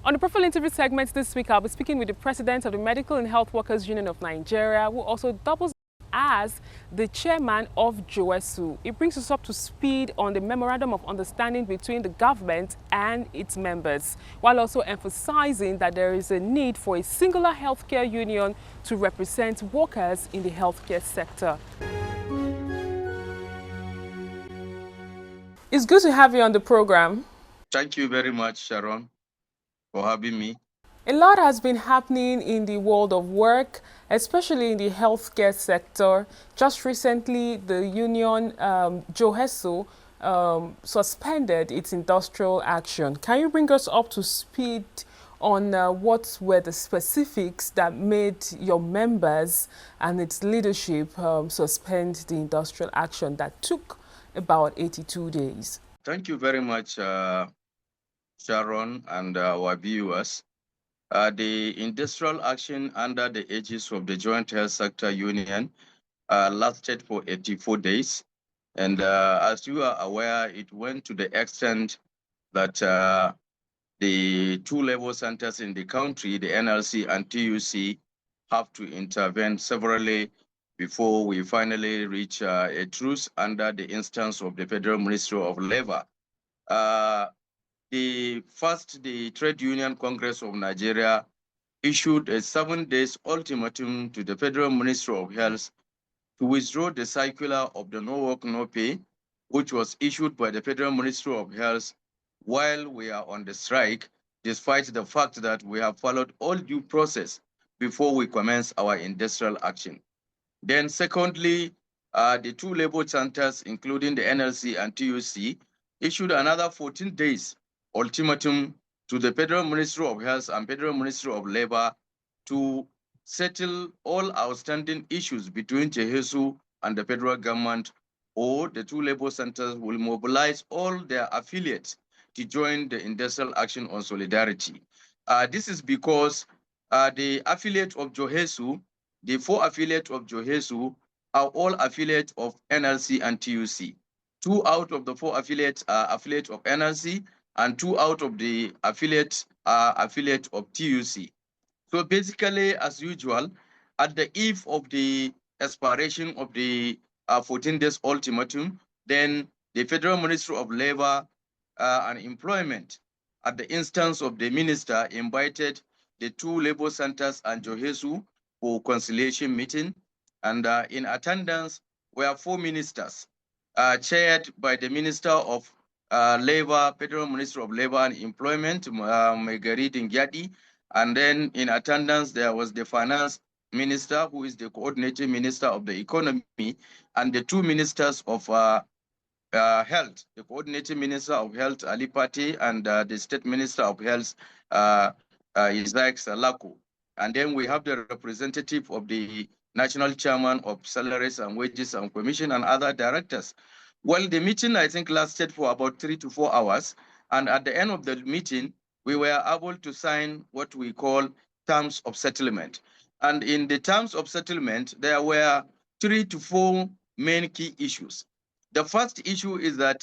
On the profile interview segment this week, I'll be speaking with the president of the Medical and Health Workers Union of Nigeria, who also doubles as the chairman of JOHESU. It brings us up to speed on the memorandum of understanding between the government and its members, while also emphasizing that there is a need for a singular healthcare union to represent workers in the healthcare sector. It's good to have you on the program. Thank you very much, Sharon, for having me. A lot has been happening in the world of work, especially in the healthcare sector. Just recently, the union JOHESU suspended its industrial action. Can you bring us up to speed on what were the specifics that made your members and its leadership suspend the industrial action that took about 82 days? Thank you very much, Sharon, and our viewers. The industrial action under the aegis of the Joint Health Sector Union lasted for 84 days. And as you are aware, it went to the extent that the two labor centers in the country, the NLC and TUC, have to intervene severally before we finally reach a truce under the instance of the Federal Ministry of Labor. The Trade Union Congress of Nigeria issued a 7-day ultimatum to the Federal Ministry of Health to withdraw the circular of the no work, no pay, which was issued by the Federal Ministry of Health while we are on the strike, despite the fact that we have followed all due process before we commence our industrial action. Then secondly, the two labor centers, including the NLC and TUC, issued another 14 days ultimatum to the Federal Ministry of Health and Federal Ministry of Labor to settle all outstanding issues between JOHESU and the federal government, or the two labor centers will mobilize all their affiliates to join the industrial action on solidarity. This is because the affiliate of JOHESU, the 4 affiliates of JOHESU, are all affiliates of NLC and TUC. 2 out of the 4 affiliates are affiliates of NLC, and 2 out of the affiliates are affiliates of TUC. So basically, as usual, at the eve of the expiration of the 14 days ultimatum, then the Federal Ministry of Labor and Employment, at the instance of the minister, invited the 2 labor centers and JOHESU for conciliation meeting. And in attendance were 4 ministers, chaired by the Minister of Labor, Federal Minister of Labor and Employment, Megari Dingyadi. And then in attendance, there was the Finance Minister, who is the coordinating minister of the economy, and the 2 ministers of Health, the coordinating minister of Health, Ali Pati, and the State Minister of Health, Isaac Salako. And then we have the representative of the National Chairman of Salaries and Wages and Commission and other directors. Well, the meeting, I think, lasted for about 3 to 4 hours. And at the end of the meeting, we were able to sign what we call terms of settlement. And in the terms of settlement, there were 3 to 4 main key issues. The first issue is that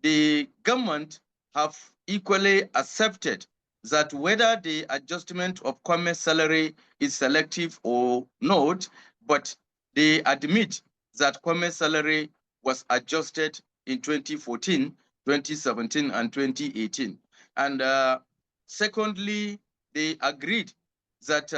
the government have equally accepted that whether the adjustment of commerce salary is selective or not, but they admit that commerce salary was adjusted in 2014, 2017, and 2018. And secondly, they agreed that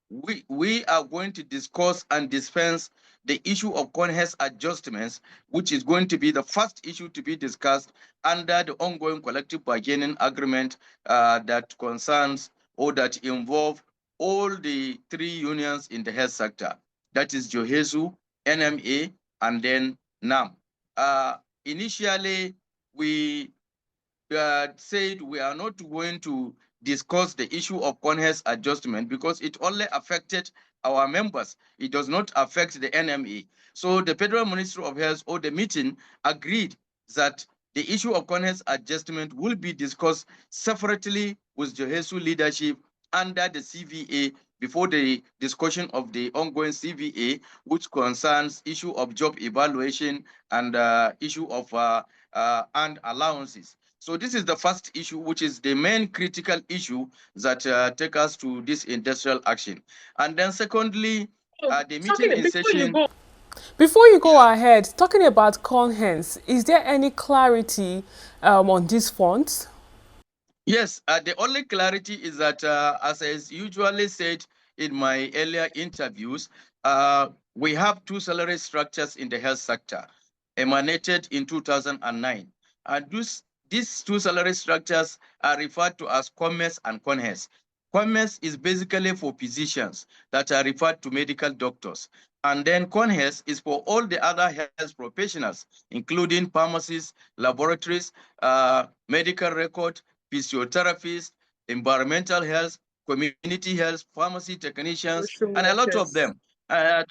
we are going to discuss and dispense the issue of CONHES adjustments, which is going to be the first issue to be discussed under the ongoing collective bargaining agreement that concerns or that involve all the 3 unions in the health sector. That is JOHESU, NMA, and then NAM. Initially, we said we are not going to discuss the issue of CONHES adjustment because it only affected our members. It does not affect the NMA. So the Federal Ministry of Health or the meeting agreed that the issue of CONHES adjustment will be discussed separately with JOHESU leadership under the CVA before the discussion of the ongoing CVA, which concerns issue of job evaluation and issue of and allowances. So this is the first issue, which is the main critical issue that take us to this industrial action. And then secondly, the meeting in session. Before you go ahead, talking about CONHENS, is there any clarity on these funds? Yes, the only clarity is that, as I usually said in my earlier interviews, we have two salary structures in the health sector emanated in 2009. And these two salary structures are referred to as COMES and CONHES. COMES is basically for physicians that are referred to medical doctors. And then CONHES is for all the other health professionals, including pharmacists, laboratories, medical record, physiotherapists, environmental health, community health, pharmacy technicians, and a lot of them.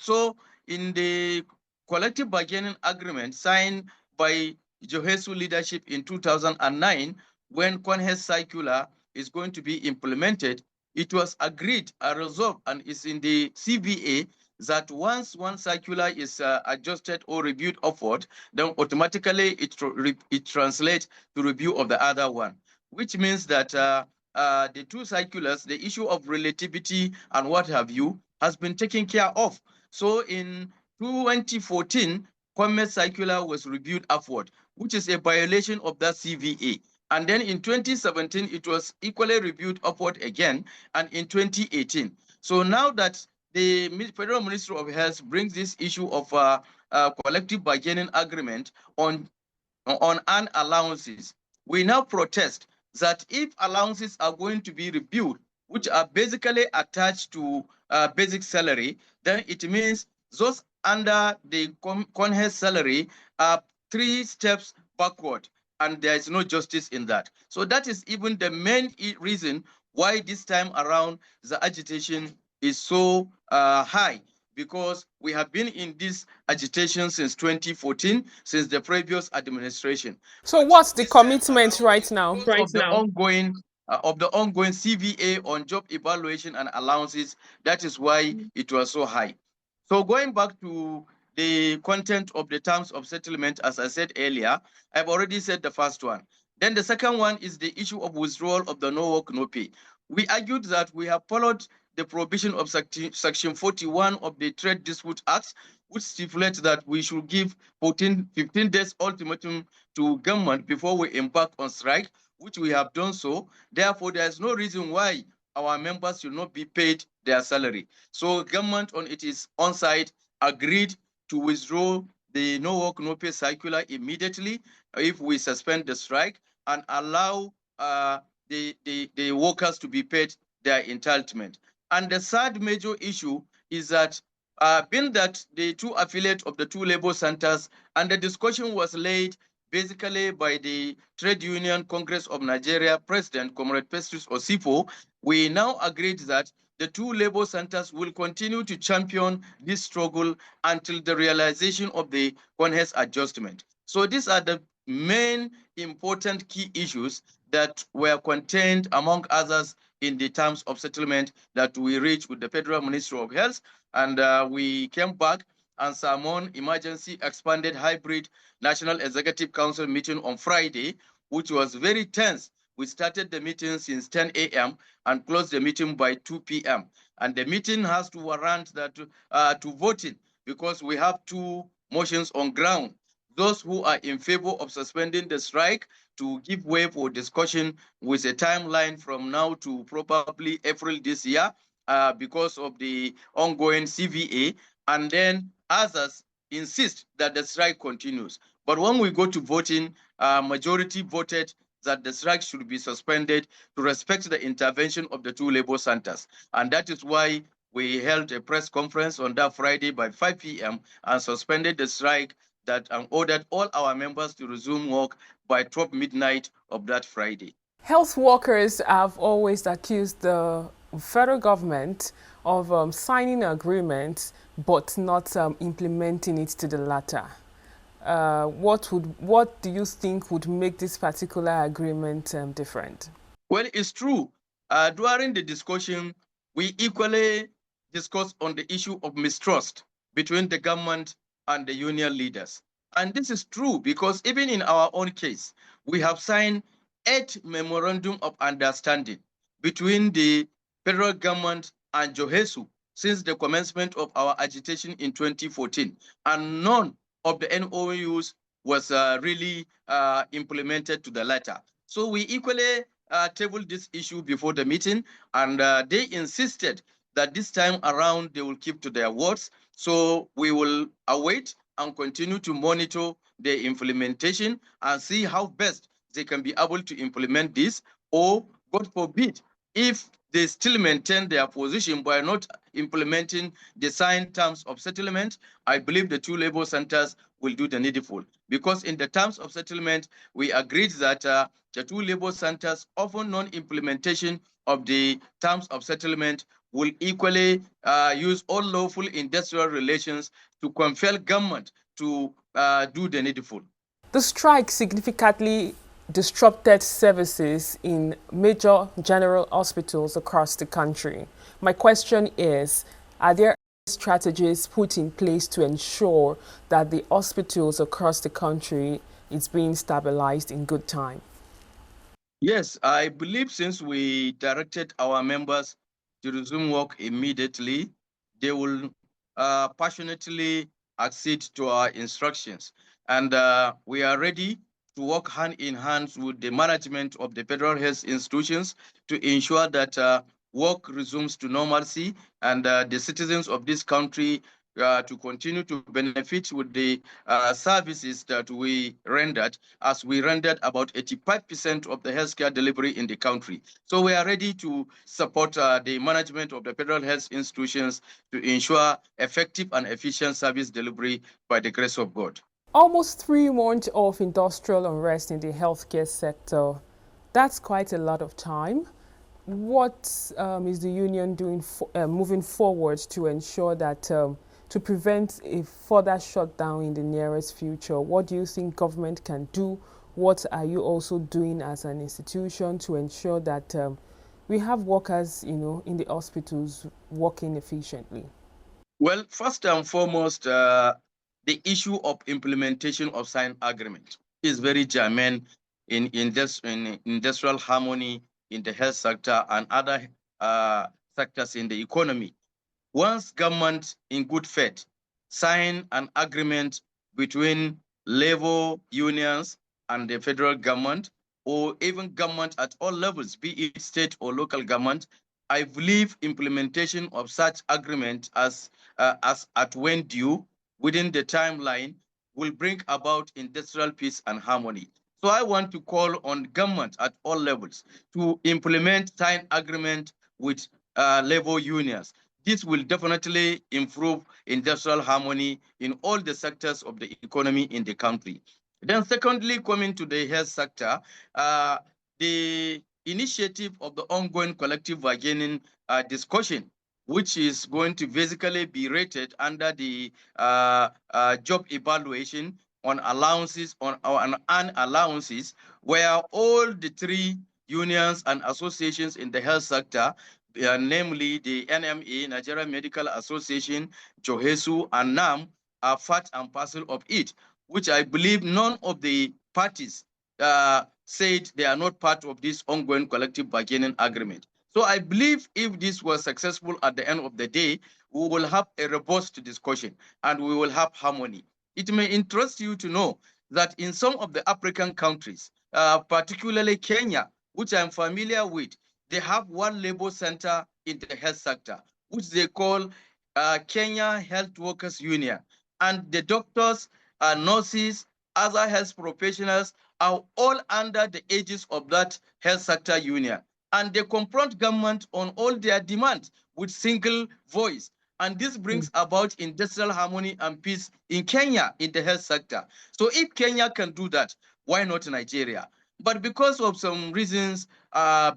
So in the collective bargaining agreement signed by JOHESU leadership in 2009, when CONHES circular is going to be implemented, it was agreed and resolved and is in the CVA that once one circular is adjusted or reviewed upward, then automatically it translates to review of the other one, which means that the two circulars, the issue of relativity and what have you, has been taken care of. So in 2014, Commerce Circular was reviewed upward, which is a violation of that CVA. And then in 2017, it was equally reviewed upward again, and in 2018. So now that the Federal Ministry of Health brings this issue of collective bargaining agreement on earned allowances, we now protest that if allowances are going to be reviewed, which are basically attached to basic salary, then it means those under the CONHES salary are 3 steps backward, and there is no justice in that. So that is even the main reason why this time around the agitation is so high, because we have been in this agitation since 2014, since the previous administration. So what's the commitment right now? Of the ongoing CVA on job evaluation and allowances, that is why it was so high. So going back to the content of the terms of settlement, as I said earlier, I've already said the first one. Then the second one is the issue of withdrawal of the no work, no pay. We argued that we have followed the provision of Section 41 of the Trade Dispute Act, which stipulates that we should give 15 days ultimatum to government before we embark on strike, which we have done so. Therefore, there is no reason why our members should not be paid their salary. So government on its own side agreed to withdraw the no work, no pay circular immediately if we suspend the strike and allow the workers to be paid their entitlement. And the third major issue is that being that the two affiliates of the two labor centers, and the discussion was laid basically by the Trade Union Congress of Nigeria President, Comrade Festus Osifo, we now agreed that the two labor centers will continue to champion this struggle until the realization of the CONHES adjustment. So these are the main important key issues that were contained, among others, in the terms of settlement that we reached with the Federal Ministry of Health. And we came back and summoned emergency expanded hybrid National Executive Council meeting on Friday, which was very tense. We started the meeting since 10 a.m. and closed the meeting by 2 p.m. And the meeting has to warrant that to voting, because we have two motions on ground. Those who are in favor of suspending the strike to give way for discussion with a timeline from now to probably April this year because of the ongoing CVA, and then others insist that the strike continues. But when we go to voting, majority voted that the strike should be suspended to respect the intervention of the two labor centers. And that is why we held a press conference on that Friday by 5 p.m. and suspended the strike and ordered all our members to resume work by 12 midnight of that Friday. Health workers have always accused the federal government of signing agreements but not implementing it to the latter. What do you think would make this particular agreement different? Well, it's true. During the discussion, We equally discussed on the issue of mistrust between the government and the union leaders. And this is true because even in our own case, we have signed 8 memorandum of understanding between the federal government and JOHESU since the commencement of our agitation in 2014. And none of the MoUs was really implemented to the letter. So we equally tabled this issue before the meeting, and they insisted that this time around they will keep to their words. So we will await and continue to monitor the implementation and see how best they can be able to implement this, or God forbid, if they still maintain their position by not implementing the signed terms of settlement, I believe the two labor centers will do the needful. Because in the terms of settlement, we agreed that the two labor centers, often non-implementation of the terms of settlement, will equally use all lawful industrial relations to compel government to do the needful. The strike significantly disrupted services in major general hospitals across the country. My question is, are there strategies put in place to ensure that the hospitals across the country is being stabilized in good time? Yes, I believe since we directed our members to resume work immediately, they will passionately accede to our instructions. And we are ready to work hand in hand with the management of the federal health institutions to ensure that work resumes to normalcy, and the citizens of this country to continue to benefit with the services that we rendered, as we rendered about 85% of the healthcare delivery in the country. So we are ready to support the management of the federal health institutions to ensure effective and efficient service delivery by the grace of God. Almost 3 months of industrial unrest in the healthcare sector. That's quite a lot of time. What is the union doing moving forward to ensure that to prevent a further shutdown in the nearest future? What do you think government can do? What are you also doing as an institution to ensure that we have workers, in the hospitals working efficiently? Well, first and foremost, the issue of implementation of signed agreement is very germane in industrial harmony in the health sector and other sectors in the economy. Once government in good faith sign an agreement between labor unions and the federal government, or even government at all levels, be it state or local government, I believe implementation of such agreement as at when due within the timeline will bring about industrial peace and harmony. So I want to call on government at all levels to implement signed agreement with labor unions. This will definitely improve industrial harmony in all the sectors of the economy in the country. Then secondly, coming to the health sector, the initiative of the ongoing collective bargaining discussion, which is going to basically be rated under the job evaluation on allowances on allowances, where all the three unions and associations in the health sector, namely the NMA, Nigerian Medical Association, JOHESU, and NAM, are part and parcel of it, which I believe none of the parties said they are not part of this ongoing collective bargaining agreement. So I believe if this was successful at the end of the day, we will have a robust discussion and we will have harmony. It may interest you to know that in some of the African countries, particularly Kenya, which I'm familiar with, they have one labor center in the health sector, which they call Kenya Health Workers Union. And the doctors, nurses, other health professionals are all under the aegis of that health sector union. And they confront government on all their demands with single voice. And this brings about industrial harmony and peace in Kenya in the health sector. So if Kenya can do that, why not Nigeria? But because of some reasons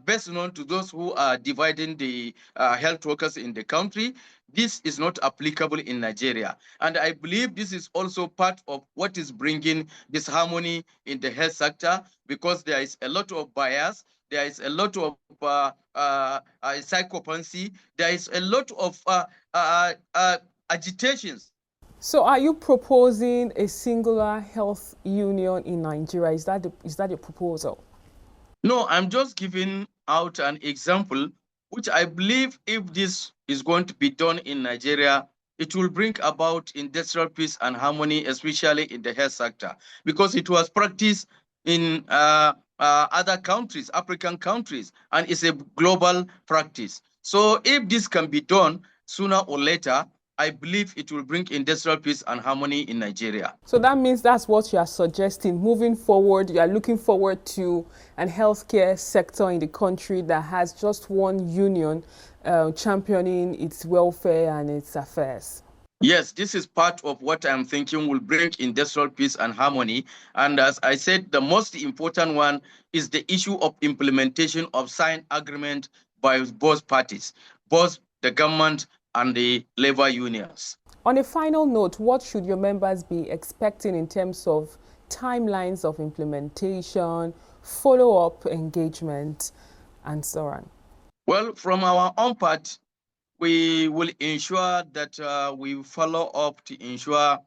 best known to those who are dividing the health workers in the country, this is not applicable in Nigeria. And I believe this is also part of what is bringing disharmony in the health sector, because there is a lot of bias, there is a lot of psychopathy, there is a lot of agitations. So are you proposing a singular health union in Nigeria? Is that your proposal? No, I'm just giving out an example, which I believe if this is going to be done in Nigeria, it will bring about industrial peace and harmony, especially in the health sector, because it was practiced in other countries, African countries, and it's a global practice. So if this can be done sooner or later, I believe it will bring industrial peace and harmony in Nigeria. So that means that's what you are suggesting. Moving forward, you are looking forward to an healthcare sector in the country that has just one union championing its welfare and its affairs. Yes, this is part of what I'm thinking will bring industrial peace and harmony. And as I said, the most important one is the issue of implementation of signed agreement by both parties, both the government and the labor unions. On a final note, what should your members be expecting in terms of timelines of implementation, follow-up engagement, and so on? Well, from our own part, we will ensure that we follow up to ensure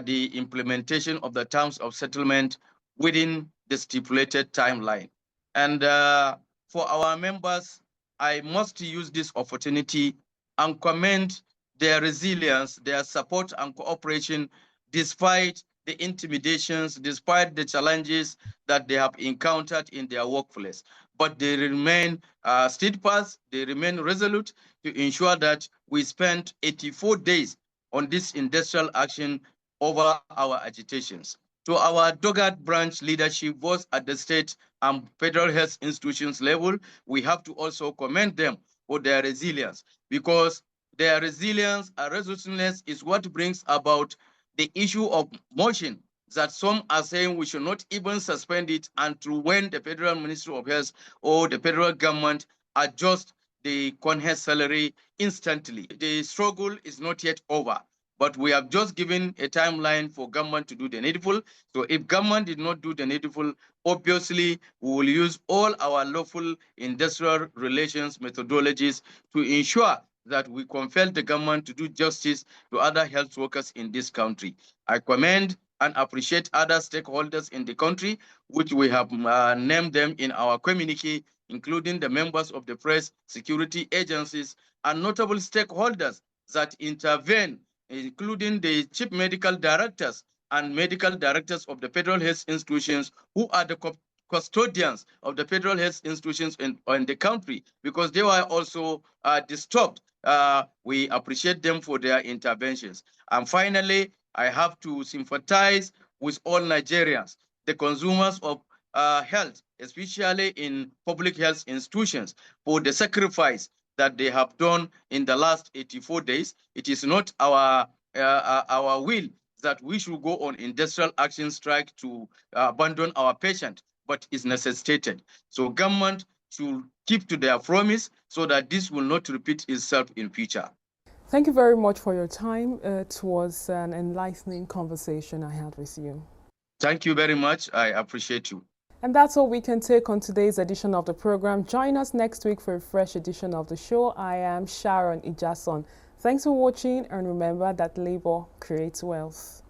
the implementation of the terms of settlement within the stipulated timeline. And for our members, I must use this opportunity and commend their resilience, their support and cooperation despite the intimidations, despite the challenges that they have encountered in their workplace. But they remain steadfast, they remain resolute to ensure that we spend 84 days on this industrial action over our agitations. To our dogged branch leadership, both at the state and federal health institutions level, we have to also commend them for their resilience, because their resilience and resoluteness is what brings about the issue of motion that some are saying we should not even suspend it until when the Federal Ministry of Health or the federal government adjust the CONHES salary instantly. The struggle is not yet over, but we have just given a timeline for government to do the needful. So if government did not do the needful, obviously we will use all our lawful industrial relations methodologies to ensure that we compel the government to do justice to other health workers in this country. I commend and appreciate other stakeholders in the country, which we have named them in our communique, including the members of the press, security agencies, and notable stakeholders that intervene, including the chief medical directors and medical directors of the federal health institutions, who are the custodians of the federal health institutions in the country, because they were also disturbed. We appreciate them for their interventions. And finally, I have to sympathize with all Nigerians, the consumers of health, especially in public health institutions, for the sacrifice that they have done in the last 84 days. It is not our will that we should go on industrial action strike to abandon our patient, but is necessitated. So government should keep to their promise so that this will not repeat itself in future. Thank you very much for your time. It was an enlightening conversation I had with you. Thank you very much. I appreciate you. And that's all we can take on today's edition of the program. Join us next week for a fresh edition of the show. I am Sharon Ijason. Thanks for watching, and remember that labor creates wealth.